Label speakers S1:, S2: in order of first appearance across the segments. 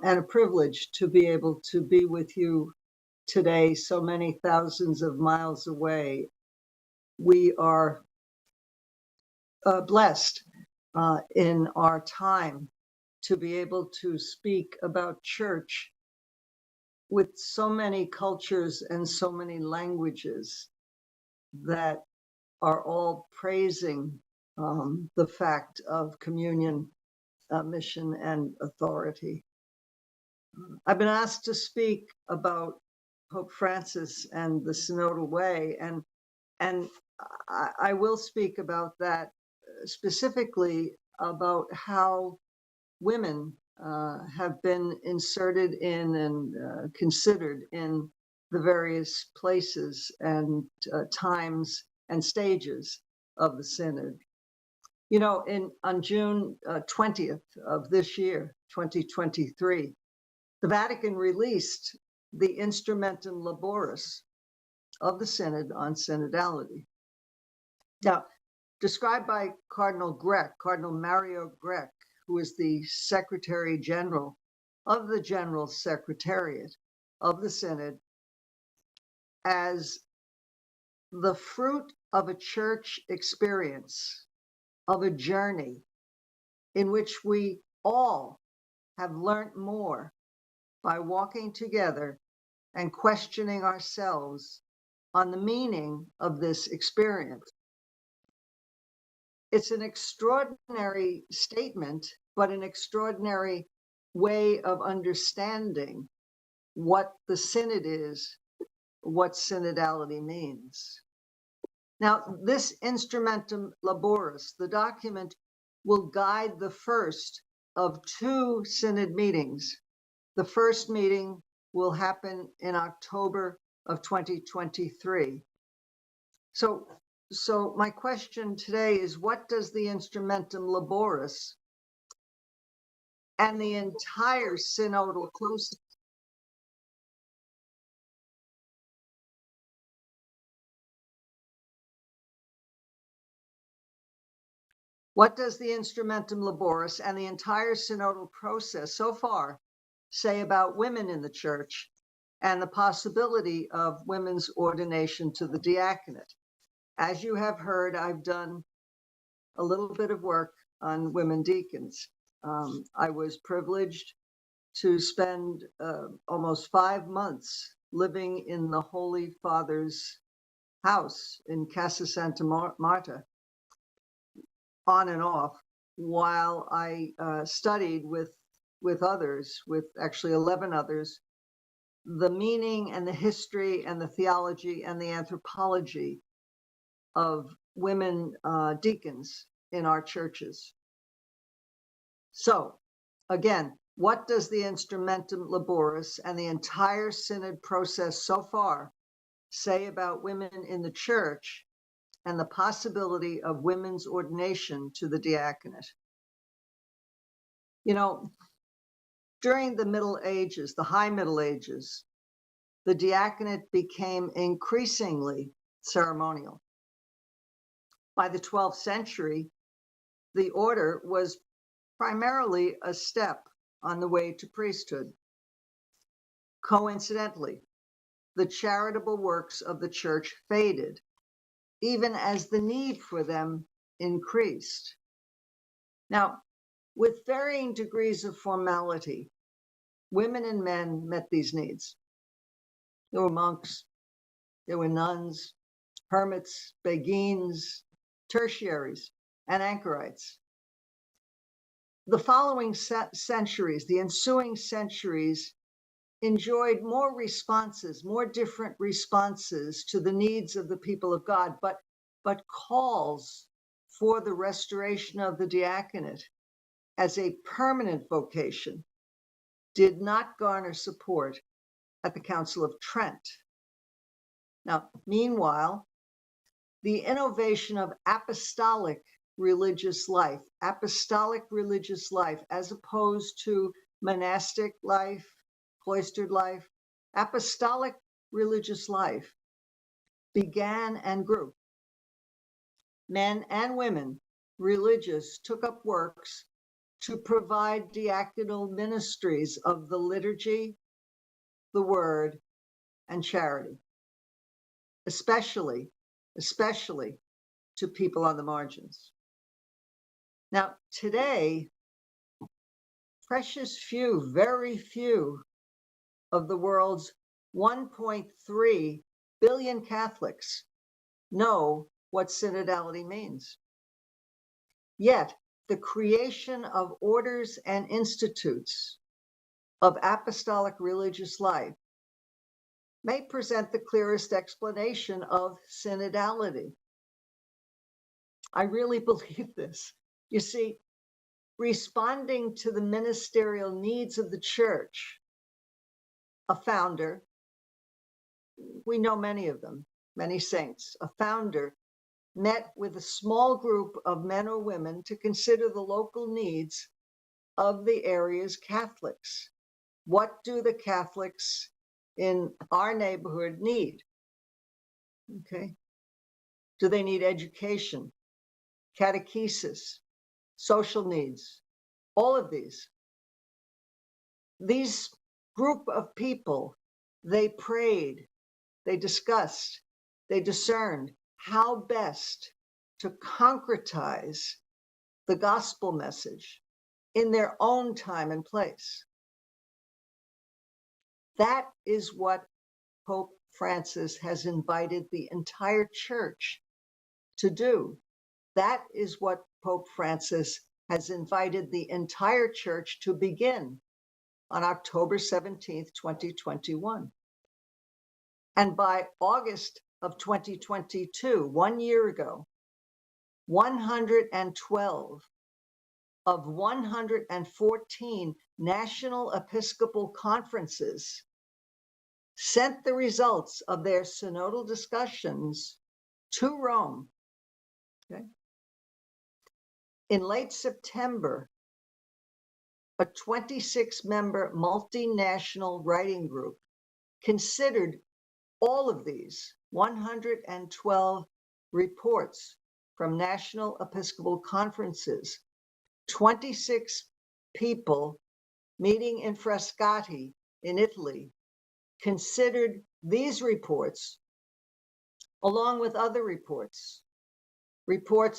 S1: and a privilege to be able to be with you today, so many thousands of miles away. We are blessed in our time to be able to speak about church with so many cultures and so many languages that are all praising the fact of communion, mission, and authority. I've been asked to speak about Pope Francis and the synodal way, and I will speak about that, specifically about how women have been inserted in and considered in the various places and times and stages of the synod. You know, on June 20th of this year, 2023, the Vatican released the Instrumentum Laboris of the Synod on synodality. Now, described by Cardinal Mario Grech, who is the Secretary General of the General Secretariat of the Synod, as the fruit of a church experience, of a journey in which we all have learned more by walking together and questioning ourselves on the meaning of this experience. It's an extraordinary statement, but an extraordinary way of understanding what the synod is, what synodality means. Now, this Instrumentum Laboris, the document, will guide the first of two synod meetings. The first meeting will happen in October of 2023. So my question today is, what does the Instrumentum Laboris and the entire synodal process so far say about women in the church and the possibility of women's ordination to the diaconate? As you have heard, I've done a little bit of work on women deacons. I was privileged to spend almost 5 months living in the Holy Father's house in Casa Santa Marta, on and off, while I studied with others, with actually 11 others, the meaning and the history and the theology and the anthropology of women deacons in our churches. So again, what does the Instrumentum Laboris and the entire synod process so far say about women in the church and the possibility of women's ordination to the diaconate? You know, during the Middle Ages, the High Middle Ages, the diaconate became increasingly ceremonial. By the 12th century, the order was primarily a step on the way to priesthood. Coincidentally, the charitable works of the church faded, even as the need for them increased. Now, with varying degrees of formality, women and men met these needs. There were monks, there were nuns, hermits, beguines, tertiaries, and anchorites. The following centuries, the ensuing centuries, enjoyed more responses, more different responses to the needs of the people of God, but calls for the restoration of the diaconate as a permanent vocation did not garner support at the Council of Trent. Now, meanwhile, the innovation of apostolic religious life as opposed to monastic life, cloistered life, apostolic religious life began and grew. Men and women religious took up works to provide diaconal ministries of the liturgy, the word, and charity, especially to people on the margins. Now, today, precious few, very few of the world's 1.3 billion Catholics know what synodality means. Yet, the creation of orders and institutes of apostolic religious life may present the clearest explanation of synodality. I really believe this. You see, responding to the ministerial needs of the church, a founder, we know many of them, many saints, a founder met with a small group of men or women to consider the local needs of the area's Catholics. What do the Catholics in our neighborhood need? Okay. Do they need education, catechesis, social needs? All of these. These group of people, they prayed, they discussed, they discerned how best to concretize the gospel message in their own time and place. That is what Pope Francis has invited the entire church to do. That is what Pope Francis has invited the entire church to begin on October 17th, 2021. And by August of 2022, 1 year ago, 112 of 114 national episcopal conferences sent the results of their synodal discussions to Rome. Okay. In late September, a 26-member multinational writing group considered all of these 112 reports from national episcopal conferences, 26 people meeting in Frascati in Italy considered these reports along with other reports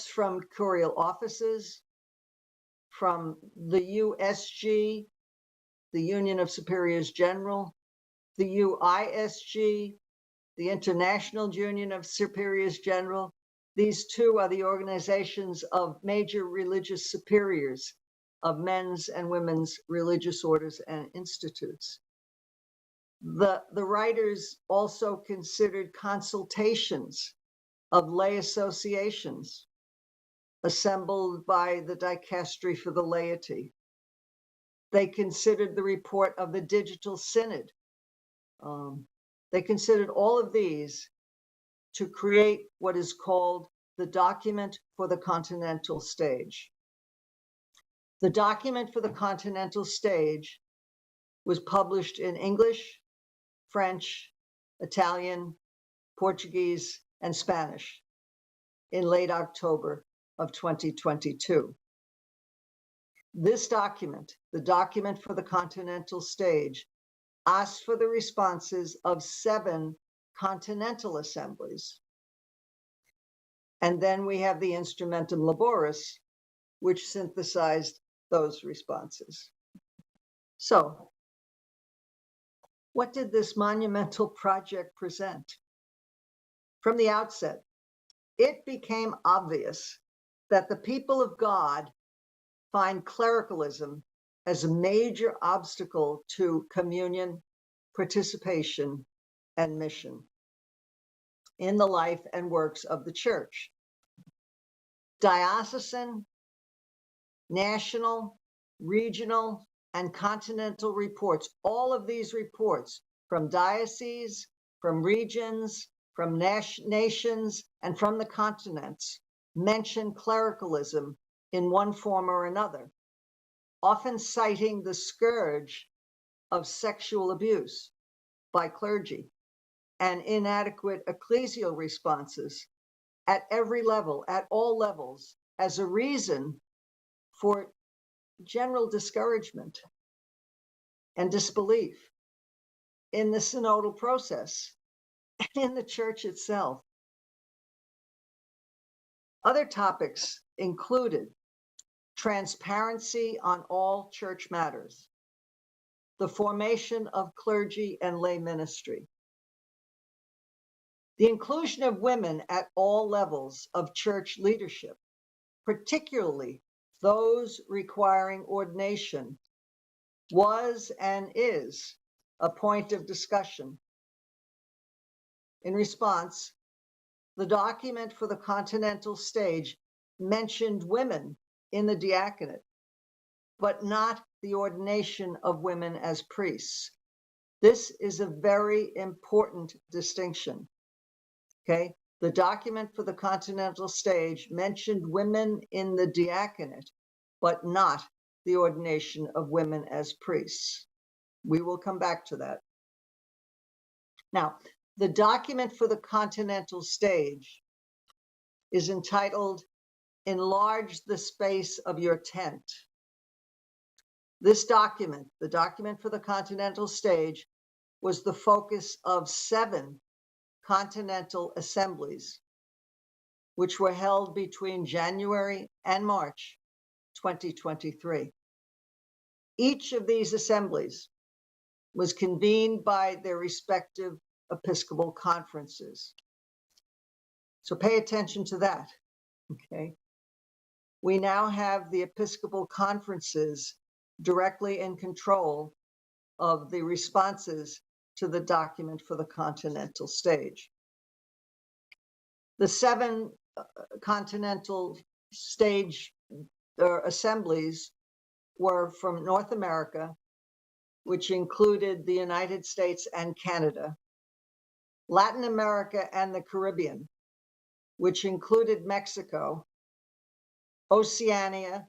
S1: from curial offices, from the USG, the Union of Superiors General, the UISG, the International Union of Superiors General. These two are the organizations of major religious superiors of men's and women's religious orders and institutes. The writers also considered consultations of lay associations assembled by the dicastery for the laity. They considered the report of the digital synod. They considered all of these to create what is called the document for the continental stage. The document for the continental stage was published in English, French, Italian, Portuguese, and Spanish in late October of 2022. This document, the document for the continental stage, asked for the responses of 7 continental assemblies. And then we have the Instrumentum Laboris, which synthesized those responses. So, what did this monumental project present? From the outset, it became obvious that the people of God find clericalism as a major obstacle to communion, participation, and mission in the life and works of the church. Diocesan, national, regional, and continental reports, all of these reports from dioceses, from regions, from nations, and from the continents mention clericalism in one form or another, often citing the scourge of sexual abuse by clergy and inadequate ecclesial responses at every level, at all levels, as a reason for general discouragement and disbelief in the synodal process and in the church itself. Other topics included transparency on all church matters, the formation of clergy and lay ministry, the inclusion of women at all levels of church leadership, particularly those requiring ordination, was and is a point of discussion. In response, the document for the continental stage mentioned women in the diaconate, but not the ordination of women as priests. This is a very important distinction. Okay, the document for the continental stage mentioned women in the diaconate, but not the ordination of women as priests. We will come back to that. Now, the document for the continental stage is entitled Enlarge the Space of Your Tent. This document, the document for the continental stage, was the focus of 7 continental assemblies, which were held between January and March 2023. Each of these assemblies was convened by their respective Episcopal conferences. So pay attention to that, okay? We now have the Episcopal conferences directly in control of the responses to the document for the continental stage. The 7 continental stage assemblies were from North America, which included the United States and Canada, Latin America and the Caribbean, which included Mexico, Oceania,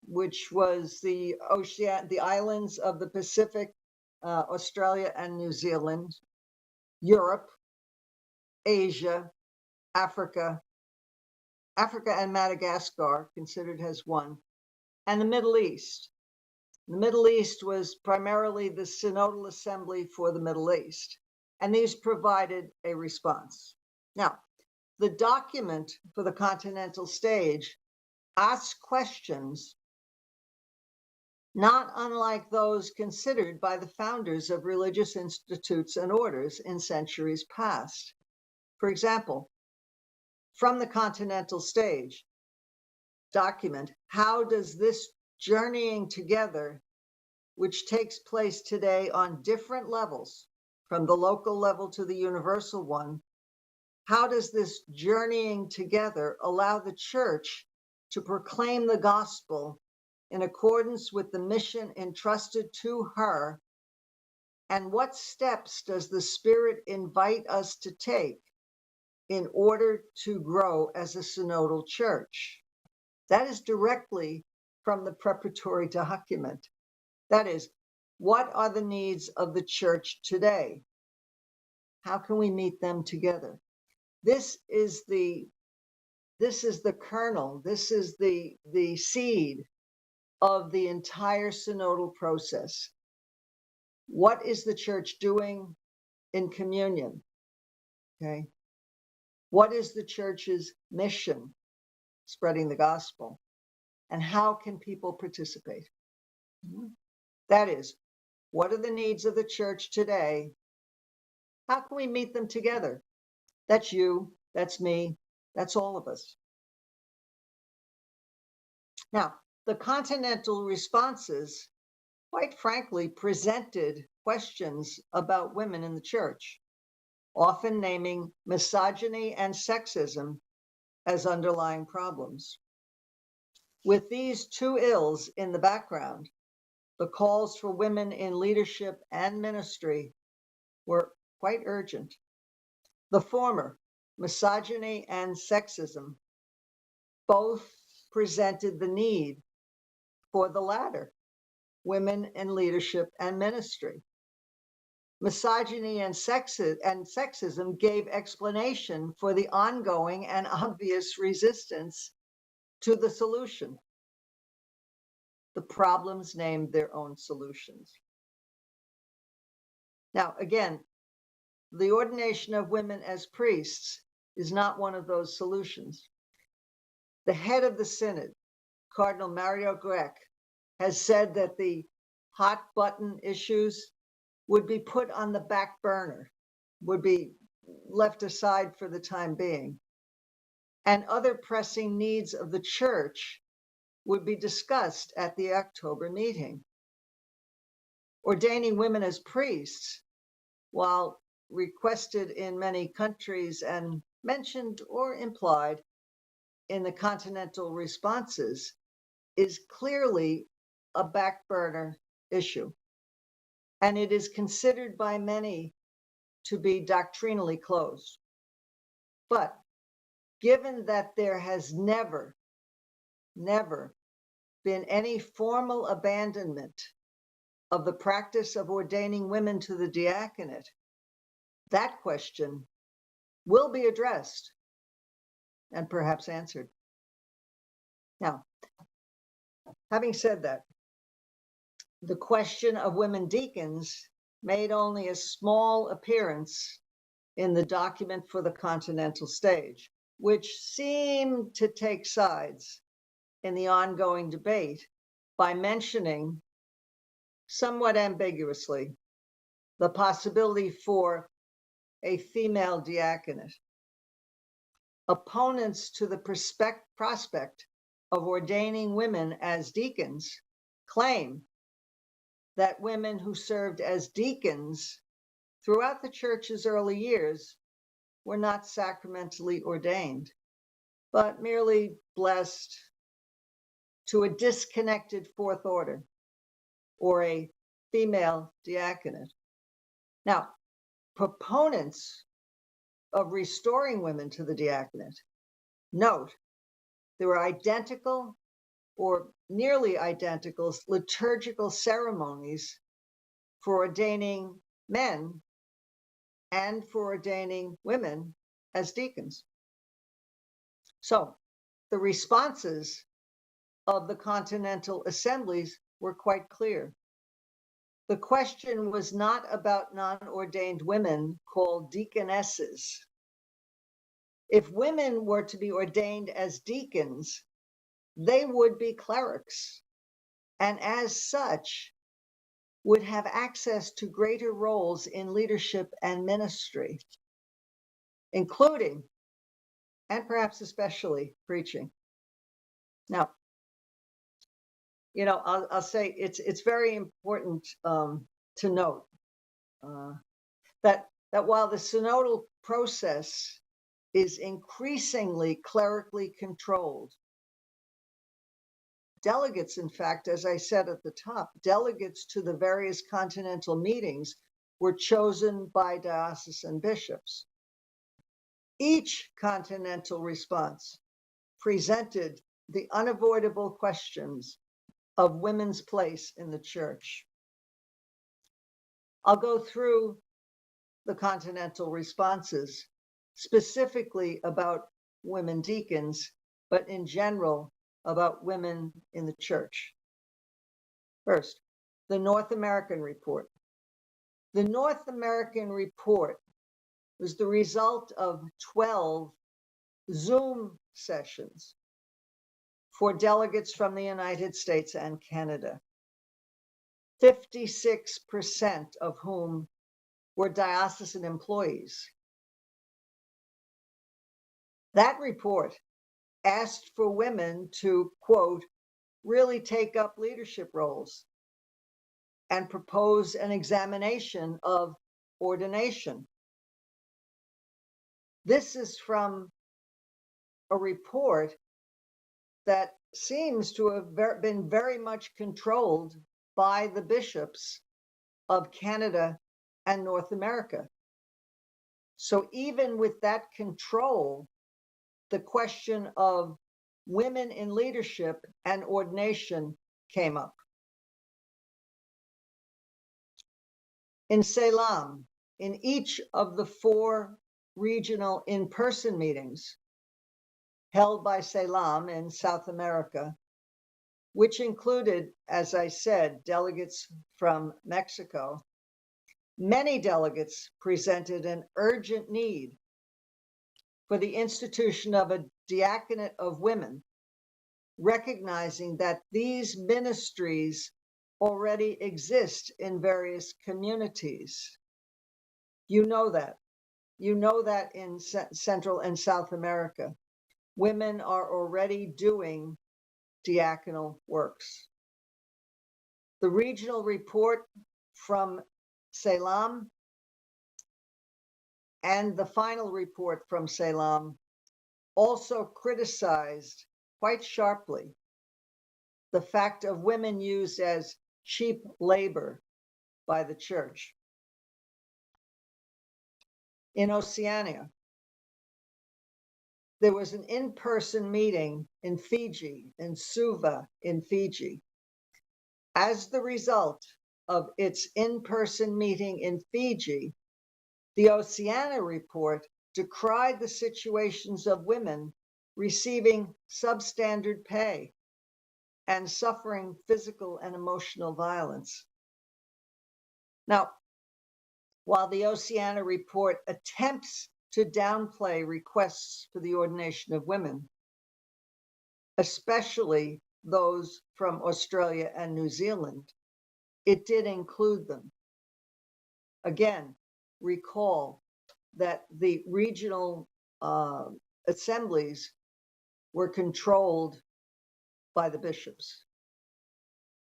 S1: which was the islands of the Pacific, Australia and New Zealand, Europe, Asia, Africa and Madagascar, considered as one, and the Middle East. The Middle East was primarily the Synodal Assembly for the Middle East, and these provided a response. Now, the document for the continental stage asks questions not unlike those considered by the founders of religious institutes and orders in centuries past. For example, from the continental stage document, how does this journeying together, which takes place today on different levels, from the local level to the universal one, how does this journeying together allow the church to proclaim the gospel in accordance with the mission entrusted to her? And what steps does the Spirit invite us to take in order to grow as a synodal church? That is directly from the preparatory document. That is, what are the needs of the church today? How can we meet them together? This is the kernel, this is the seed of the entire synodal process. What is the church doing in communion? Okay. What is the church's mission? Spreading the gospel. And how can people participate? That is, what are the needs of the church today? How can we meet them together? That's you, that's me, that's all of us. Now, the continental responses, quite frankly, presented questions about women in the church, often naming misogyny and sexism as underlying problems. With these 2 ills in the background, the calls for women in leadership and ministry were quite urgent. The former, misogyny and sexism, both presented the need for the latter, women in leadership and ministry. Misogyny and sexism gave explanation for the ongoing and obvious resistance to the solution. the problems named their own solutions. Now, again, the ordination of women as priests is not one of those solutions. The head of the synod, Cardinal Mario Grech, has said that the hot button issues would be put on the back burner, would be left aside for the time being, and other pressing needs of the church would be discussed at the October meeting. Ordaining women as priests, while requested in many countries and mentioned or implied in the continental responses, is clearly a back burner issue. And it is considered by many to be doctrinally closed. But given that there has never been any formal abandonment of the practice of ordaining women to the diaconate, that question will be addressed and perhaps answered. Now, having said that, the question of women deacons made only a small appearance in the document for the continental stage, which seemed to take sides in the ongoing debate by mentioning, somewhat ambiguously, the possibility for a female diaconate. Opponents to the prospect of ordaining women as deacons claim that women who served as deacons throughout the church's early years were not sacramentally ordained, but merely blessed to a disconnected fourth order or a female diaconate. Now, proponents of restoring women to the diaconate note there were identical or nearly identical liturgical ceremonies for ordaining men and for ordaining women as deacons. So the responses of the continental assemblies were quite clear. The question was not about non-ordained women called deaconesses. If women were to be ordained as deacons, they would be clerics, and as such, would have access to greater roles in leadership and ministry, including, and perhaps especially, preaching. Now, I'll say it's very important to note that while the synodal process is increasingly clerically controlled, delegates, in fact, as I said at the top, delegates to the various continental meetings were chosen by diocesan bishops. Each continental response presented the unavoidable questions of women's place in the church. I'll go through the continental responses, specifically about women deacons, but in general about women in the church. First, the North American report. The North American report was the result of 12 Zoom sessions for delegates from the United States and Canada, 56% of whom were diocesan employees. That report asked for women to, quote, really take up leadership roles and propose an examination of ordination. This is from a report that seems to have been very much controlled by the bishops of Canada and North America. So even with that control, the question of women in leadership and ordination came up. In Ceylon, in each of the 4 regional in-person meetings held by Ceylon in South America, which included, as I said, delegates from Mexico, many delegates presented an urgent need for the institution of a diaconate of women, recognizing that these ministries already exist in various communities. You know that. You know that in Central and South America, women are already doing diaconal works. The regional report from Ceylon and the final report from Ceylon also criticized quite sharply the fact of women used as cheap labor by the church. In Oceania, there was an in-person meeting in Fiji, in Suva, in Fiji. As the result of its in-person meeting in Fiji, the Oceania report decried the situations of women receiving substandard pay and suffering physical and emotional violence. Now, while the Oceania report attempts to downplay requests for the ordination of women, especially those from Australia and New Zealand, it did include them. Again, recall that the regional assemblies were controlled by the bishops.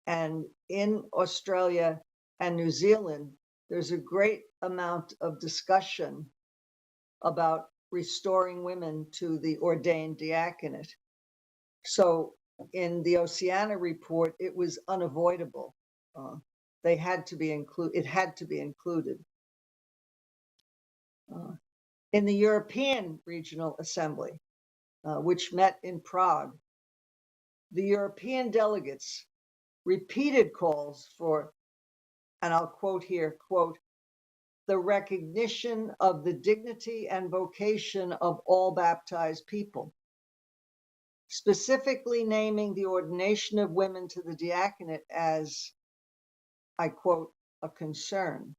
S1: And in Australia and New Zealand, there's a great amount of discussion about restoring women to the ordained diaconate. So in the Oceania report, it was unavoidable. It had to be included. In the European Regional Assembly, which met in Prague, the European delegates repeated calls for, and I'll quote here, quote, the recognition of the dignity and vocation of all baptized people, specifically naming the ordination of women to the diaconate as, I quote, a concern.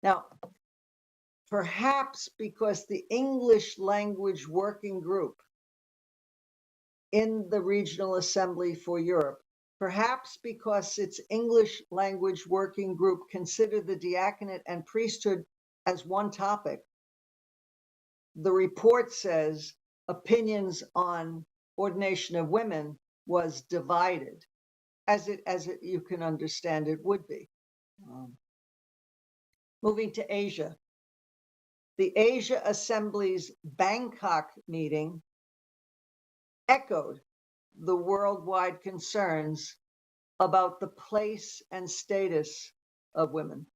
S1: Now, perhaps because the English language working group in the Regional Assembly for Europe, perhaps because its English language working group considered the diaconate and priesthood as one topic, the report says opinions on ordination of women was divided, as it you can understand it would be. Moving to Asia. The Asia Assembly's Bangkok meeting echoed the worldwide concerns about the place and status of women,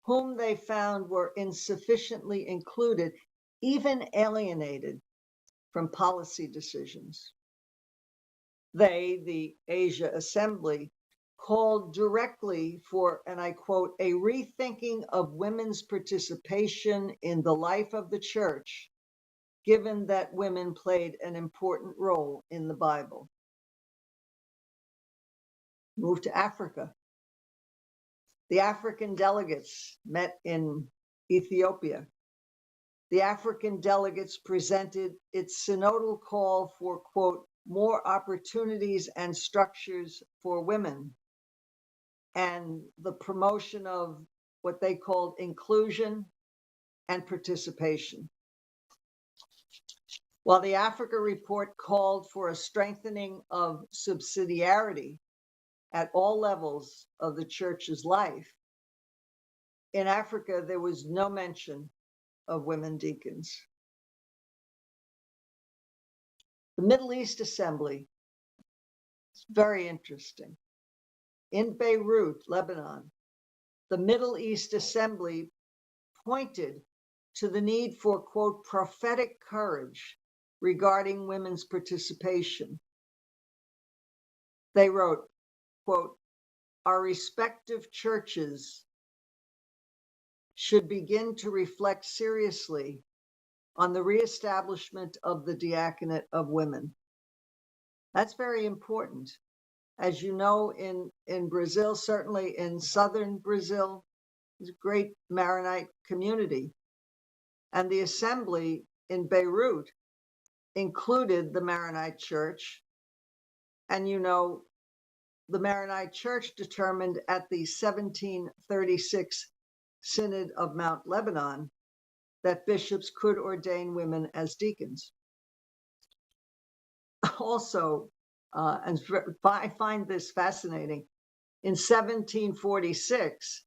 S1: whom they found were insufficiently included, even alienated from policy decisions. They, the Asia Assembly, called directly for, and I quote, a rethinking of women's participation in the life of the church, given that women played an important role in the Bible. Move to Africa. The African delegates met in Ethiopia. The African delegates presented its synodal call for, quote, more opportunities and structures for women, and the promotion of what they called inclusion and participation. While the Africa report called for a strengthening of subsidiarity at all levels of the church's life, in Africa there was no mention of women deacons. The Middle East Assembly is very interesting. In Beirut, Lebanon, the Middle East Assembly pointed to the need for, quote, prophetic courage regarding women's participation. They wrote, quote, our respective churches should begin to reflect seriously on the reestablishment of the diaconate of women. That's very important. As you know, in Brazil, certainly in southern Brazil, there's a great Maronite community. And the assembly in Beirut included the Maronite church. And you know, the Maronite church determined at the 1736 Synod of Mount Lebanon that bishops could ordain women as deacons. Also, and I find this fascinating, in 1746,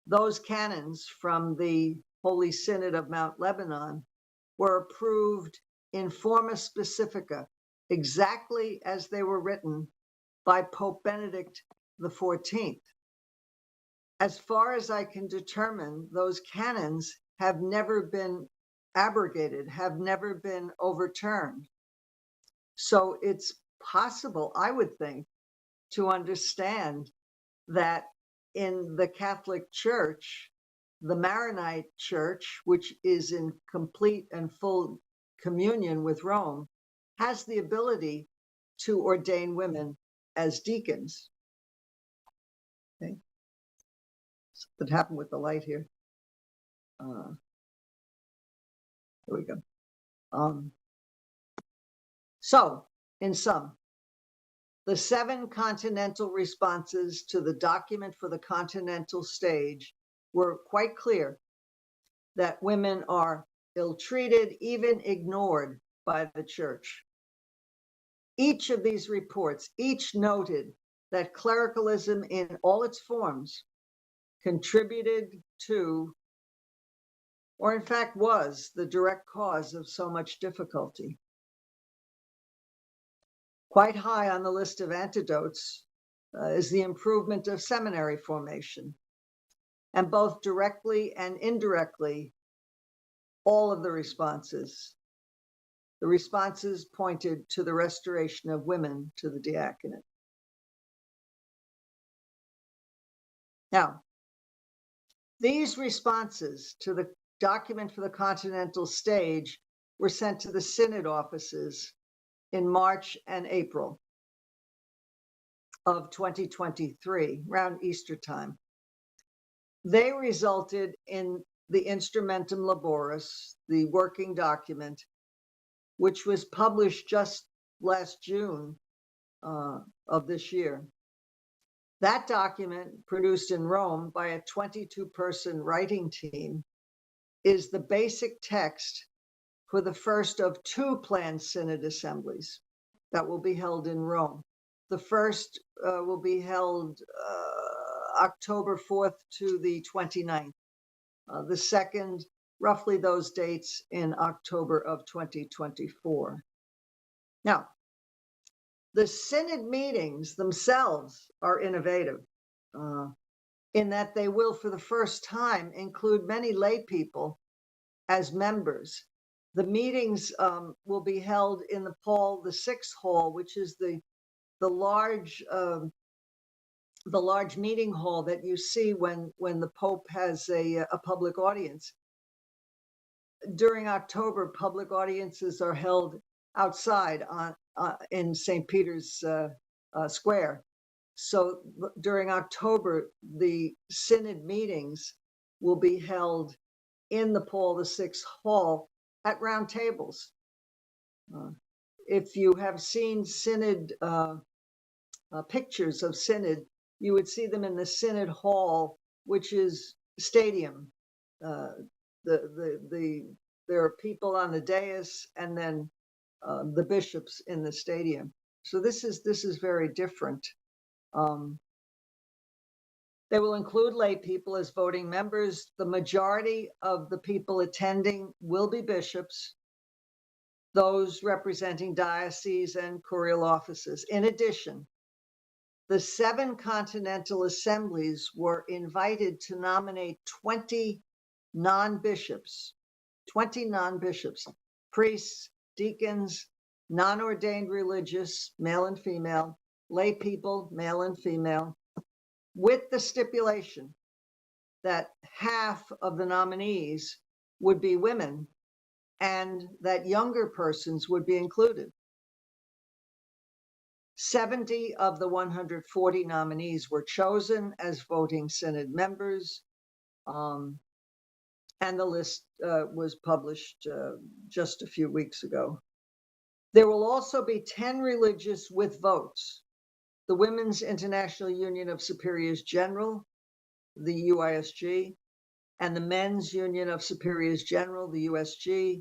S1: those canons from the Holy Synod of Mount Lebanon were approved in forma specifica, exactly as they were written by Pope Benedict XIV. As far as I can determine, those canons have never been abrogated, have never been overturned. So it's possible, I would think, to understand that in the Catholic Church, the Maronite Church, which is in complete and full communion with Rome, has the ability to ordain women as deacons. Okay. Something happened with the light here. Here we go. So, in sum, the 7 continental responses to the document for the continental stage were quite clear that women are ill-treated, even ignored by the church. Each of these reports, each noted that clericalism in all its forms contributed to, or in fact was, the direct cause of so much difficulty. Quite high on the list of antidotes is the improvement of seminary formation. And both directly and indirectly, all of the responses pointed to the restoration of women to the diaconate. Now, these responses to the document for the continental stage were sent to the synod offices in March and April of 2023, around Easter time. They resulted in the Instrumentum Laboris, the working document, which was published just last June of this year. That document, produced in Rome by a 22-person writing team, is the basic text for the first of 2 planned synod assemblies that will be held in Rome. The first will be held October 4th to the 29th. The second, roughly those dates, in October of 2024. Now, the synod meetings themselves are innovative in that they will, for the first time, include many lay people as members. The meetings will be held in the Paul VI Hall, which is the large meeting hall that you see when the Pope has a public audience. During October, public audiences are held outside in St. Peter's Square. So during October, the synod meetings will be held in the Paul VI Hall at round tables. If you have seen synod pictures of synod, you would see them in the synod hall, which is stadium. There are people on the dais, and then the bishops in the stadium. So this is very different. They will include lay people as voting members. The majority of the people attending will be bishops, those representing dioceses and curial offices. In addition, the 7 continental assemblies were invited to nominate 20 non-bishops, priests, deacons, non-ordained religious, male and female, lay people, male and female, with the stipulation that half of the nominees would be women and that younger persons would be included. 70 of the 140 nominees were chosen as voting synod members, and the list was published just a few weeks ago. There will also be 10 religious with votes: the Women's International Union of Superiors General, the UISG, and the Men's Union of Superiors General, the USG,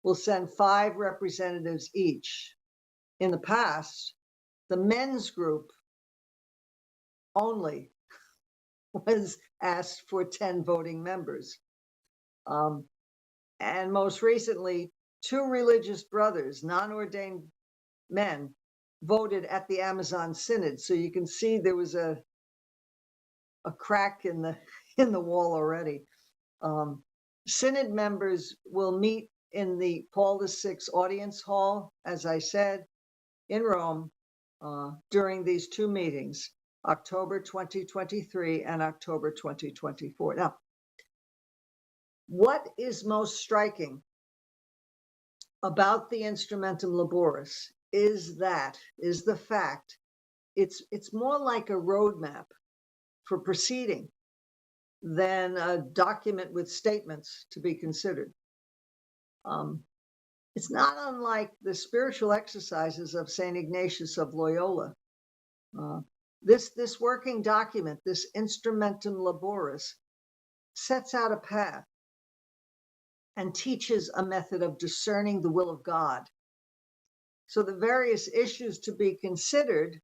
S1: will send 5 representatives each. In the past, the men's group only was asked for 10 voting members. And most recently, 2 religious brothers, non-ordained men, voted at the Amazon Synod. So you can see there was a crack in the wall already. Synod members will meet in the Paul VI audience hall, as I said, in Rome, during these 2 meetings, October 2023 and October 2024. Now, what is most striking about the Instrumentum Laboris is the fact it's more like a roadmap for proceeding than a document with statements to be considered. It's not unlike the spiritual exercises of St. Ignatius of Loyola. This working document, this Instrumentum Laboris, sets out a path and teaches a method of discerning the will of God. So the various issues to be considered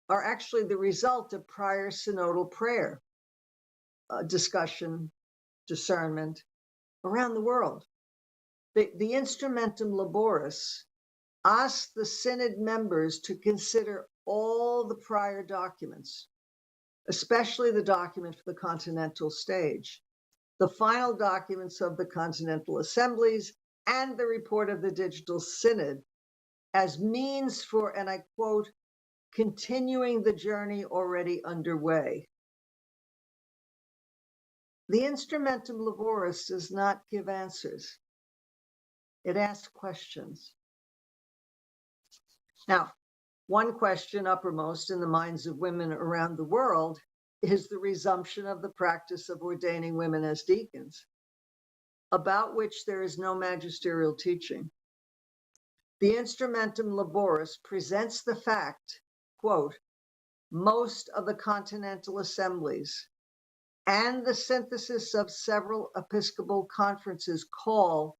S1: are actually the result of prior synodal prayer, discussion, discernment around the world. The Instrumentum Laboris asks the synod members to consider all the prior documents, especially the document for the continental stage, the final documents of the continental assemblies, and the report of the digital synod as means for, and I quote, continuing the journey already underway. The Instrumentum Laboris does not give answers. It asks questions. Now, one question uppermost in the minds of women around the world is the resumption of the practice of ordaining women as deacons, about which there is no magisterial teaching. The Instrumentum Laboris presents the fact, quote, most of the continental assemblies and the synthesis of several episcopal conferences call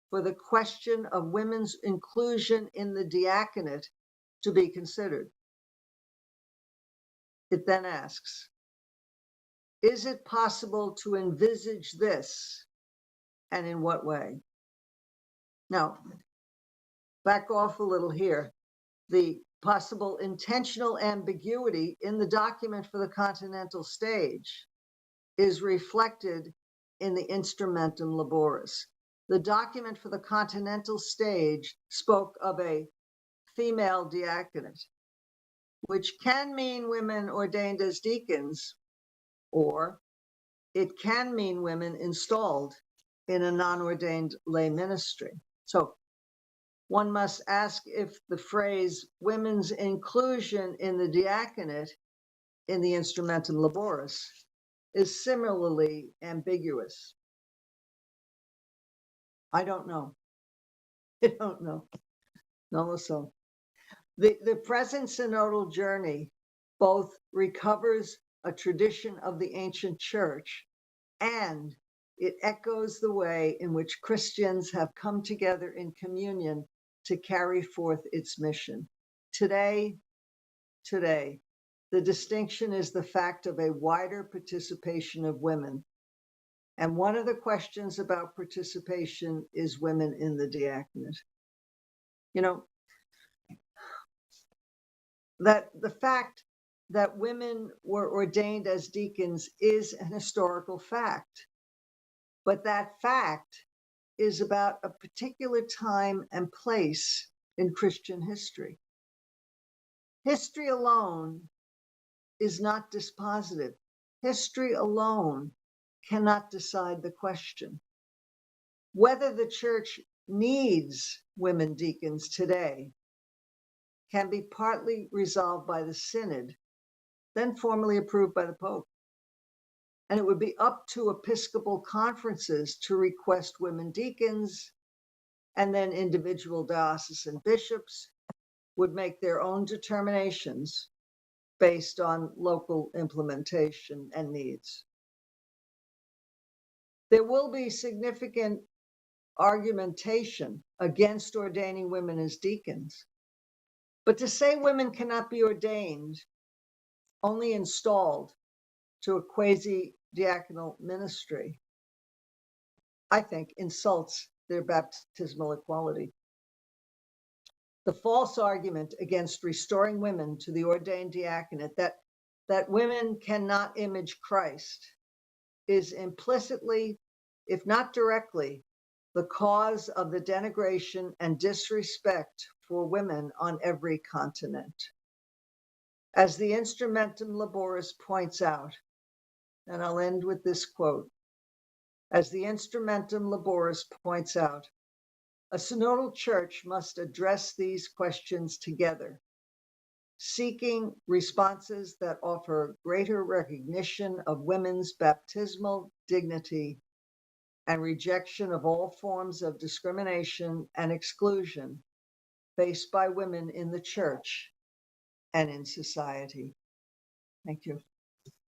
S1: for the question of women's inclusion in the diaconate to be considered. It then asks, is it possible to envisage this, and in what way? Now, back off a little here. The possible intentional ambiguity in the document for the continental stage is reflected in the Instrumentum Laboris. The document for the continental stage spoke of a female diaconate, which can mean women ordained as deacons, or it can mean women installed in a non-ordained lay ministry. So one must ask if the phrase women's inclusion in the diaconate in the Instrumentum Laboris is similarly ambiguous. I don't know. I don't know. No, so the present synodal journey both recovers a tradition of the ancient church and it echoes the way in which Christians have come together in communion to carry forth its mission. Today, the distinction is the fact of a wider participation of women. And one of the questions about participation is women in the diaconate. You know, that the fact that women were ordained as deacons is an historical fact, but that fact is about a particular time and place in Christian history. History alone is not dispositive. History alone cannot decide the question. Whether the church needs women deacons today can be partly resolved by the synod, then formally approved by the Pope. And it would be up to episcopal conferences to request women deacons, and then individual diocesan bishops would make their own determinations based on local implementation and needs. There will be significant argumentation against ordaining women as deacons. But to say women cannot be ordained, only installed to a quasi-diaconal ministry, I think insults their baptismal equality. The false argument against restoring women to the ordained diaconate that women cannot image Christ is implicitly, if not directly, the cause of the denigration and disrespect for women on every continent. As the Instrumentum Laboris points out, and I'll end with this quote, as the Instrumentum Laboris points out, a synodal church must address these questions together, seeking responses that offer greater recognition of women's baptismal dignity and rejection of all forms of discrimination and exclusion faced by women in the church and in society. Thank you.